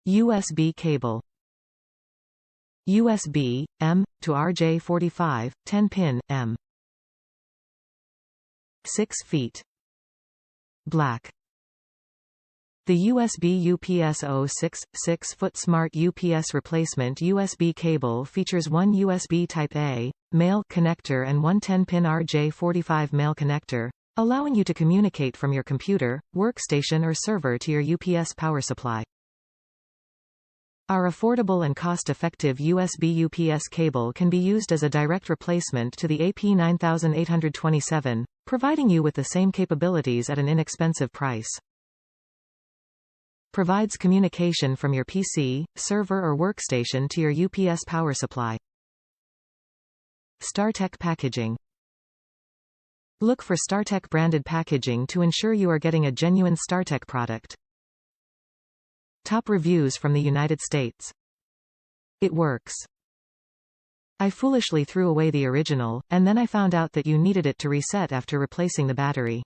USB cable. USB, M, to RJ-45, 10-pin, M. 6 feet. Black. The USB UPS 066 6-foot Smart UPS replacement USB cable features one USB Type-A, male connector and one 10-pin RJ-45 male connector, allowing you to communicate from your computer, workstation or server to your UPS power supply. Our affordable and cost-effective USB UPS cable can be used as a direct replacement to the AP9827, providing you with the same capabilities at an inexpensive price. Provides communication from your PC, server or workstation to your UPS power supply. StarTech Packaging. Look for StarTech Branded Packaging to ensure you are getting a genuine StarTech product. Top reviews from the United States. It works. I foolishly threw away the original, and then I found out that you needed it to reset after replacing the battery.